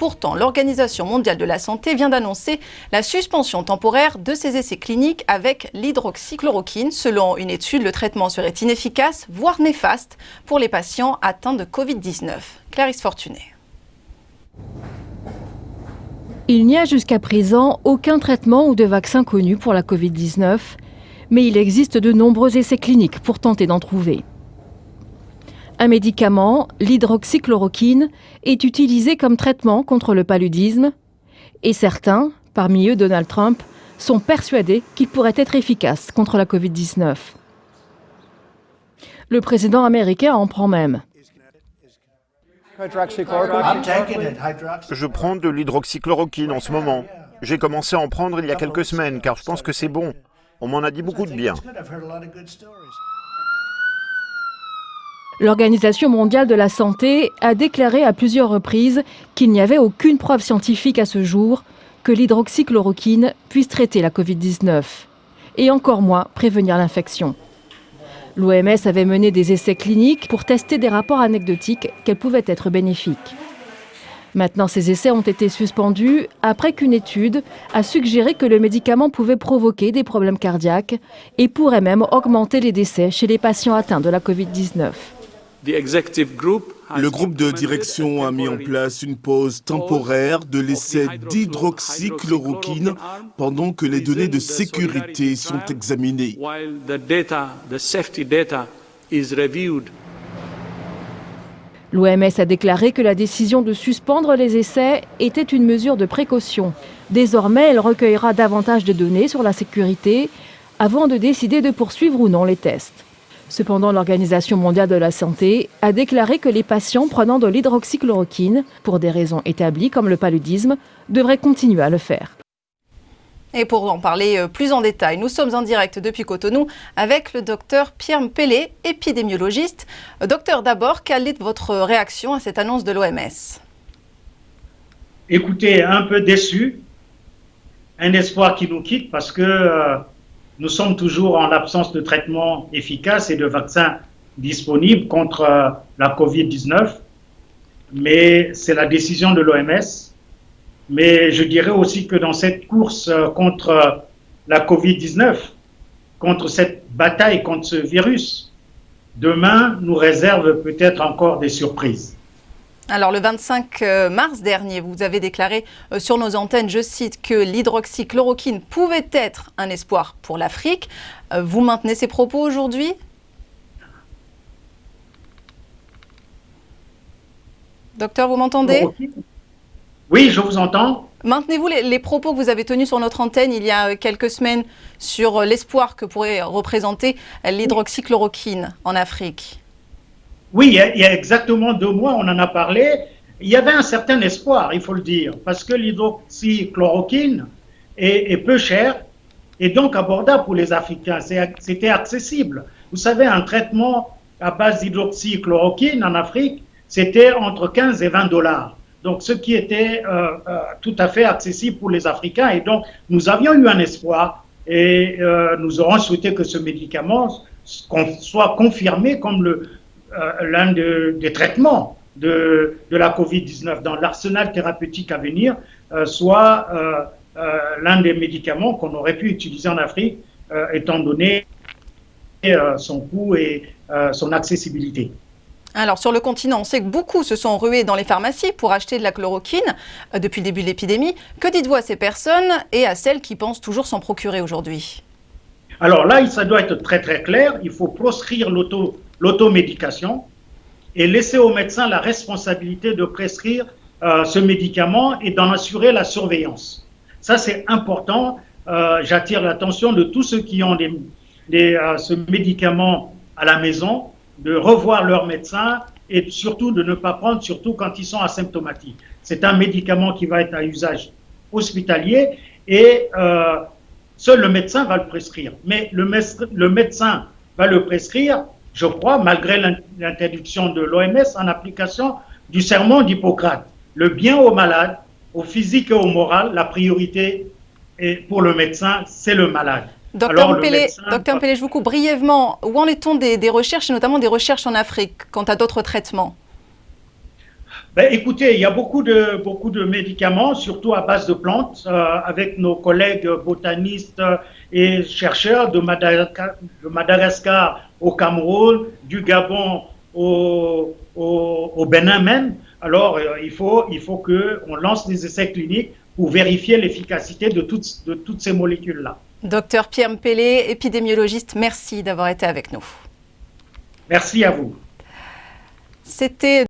Pourtant, l'Organisation mondiale de la santé vient d'annoncer la suspension temporaire de ses essais cliniques avec l'hydroxychloroquine. Selon une étude, le traitement serait inefficace, voire néfaste, pour les patients atteints de Covid-19. Clarisse Fortuné. Il n'y a jusqu'à présent aucun traitement ou de vaccin connu pour la Covid-19, mais il existe de nombreux essais cliniques pour tenter d'en trouver. Un médicament, l'hydroxychloroquine, est utilisé comme traitement contre le paludisme et certains, parmi eux Donald Trump, sont persuadés qu'il pourrait être efficace contre la Covid-19. Le président américain en prend même. Je prends de l'hydroxychloroquine en ce moment. J'ai commencé à en prendre il y a quelques semaines car je pense que c'est bon. On m'en a dit beaucoup de bien. L'Organisation mondiale de la santé a déclaré à plusieurs reprises qu'il n'y avait aucune preuve scientifique à ce jour que l'hydroxychloroquine puisse traiter la Covid-19 et encore moins prévenir l'infection. L'OMS avait mené des essais cliniques pour tester des rapports anecdotiques qu'elles pouvaient être bénéfiques. Maintenant, ces essais ont été suspendus après qu'une étude a suggéré que le médicament pouvait provoquer des problèmes cardiaques et pourrait même augmenter les décès chez les patients atteints de la Covid-19. Le groupe de direction a mis en place une pause temporaire de l'essai d'hydroxychloroquine pendant que les données de sécurité sont examinées. L'OMS a déclaré que la décision de suspendre les essais était une mesure de précaution. Désormais, elle recueillera davantage de données sur la sécurité avant de décider de poursuivre ou non les tests. Cependant, l'Organisation mondiale de la santé a déclaré que les patients prenant de l'hydroxychloroquine, pour des raisons établies comme le paludisme, devraient continuer à le faire. Et pour en parler plus en détail, nous sommes en direct depuis Cotonou avec le docteur Pierre Mpélé, épidémiologiste. Docteur, d'abord, quelle est votre réaction à cette annonce de l'OMS? Écoutez, un peu déçu, un espoir qui nous quitte parce que nous sommes toujours en l'absence de traitement efficace et de vaccins disponibles contre la Covid-19. Mais c'est la décision de l'OMS. Mais je dirais aussi que dans cette course contre la Covid-19, contre cette bataille contre ce virus, demain nous réserve peut-être encore des surprises. Alors, le 25 mars dernier, vous avez déclaré sur nos antennes, je cite, que l'hydroxychloroquine pouvait être un espoir pour l'Afrique. Vous maintenez ces propos aujourd'hui? Docteur, vous m'entendez? Oui, je vous entends. Maintenez-vous les propos que vous avez tenus sur notre antenne il y a quelques semaines sur l'espoir que pourrait représenter l'hydroxychloroquine en Afrique? Oui, il y a exactement 2 mois, on en a parlé. Il y avait un certain espoir, il faut le dire, parce que l'hydroxychloroquine est peu cher et donc abordable pour les Africains. C'était accessible. Vous savez, un traitement à base d'hydroxychloroquine en Afrique, c'était entre 15 et 20 $. Donc, ce qui était tout à fait accessible pour les Africains. Et donc, nous avions eu un espoir et nous aurons souhaité que ce médicament soit confirmé comme l'un des traitements de la Covid-19 dans l'arsenal thérapeutique à venir, soit l'un des médicaments qu'on aurait pu utiliser en Afrique, étant donné son coût et son accessibilité. Alors, sur le continent, on sait que beaucoup se sont rués dans les pharmacies pour acheter de la chloroquine depuis le début de l'épidémie. Que dites-vous à ces personnes et à celles qui pensent toujours s'en procurer aujourd'hui? Alors là, ça doit être très très clair. Il faut proscrire l'automédication et laisser aux médecins la responsabilité de prescrire ce médicament et d'en assurer la surveillance. Ça, c'est important. J'attire l'attention de tous ceux qui ont ce médicament à la maison, de revoir leur médecin et surtout de ne pas prendre, surtout quand ils sont asymptomatiques. C'est un médicament qui va être à usage hospitalier et seul le médecin va le prescrire. Mais le médecin va le prescrire, je crois, malgré l'interdiction de l'OMS, en application du serment d'Hippocrate. Le bien au malade, au physique et au moral, la priorité pour le médecin, c'est le malade. Docteur Mpélé, je vous coupe brièvement. Où en est-on des recherches, et notamment des recherches en Afrique, quant à d'autres traitements? Ben, écoutez, il y a beaucoup de médicaments, surtout à base de plantes, avec nos collègues botanistes et chercheurs de Madagascar au Cameroun, du Gabon au Bénin même. Alors, il faut qu'on lance des essais cliniques pour vérifier l'efficacité de toutes ces molécules-là. Docteur Pierre Mpele, épidémiologiste, merci d'avoir été avec nous. Merci à vous. C'était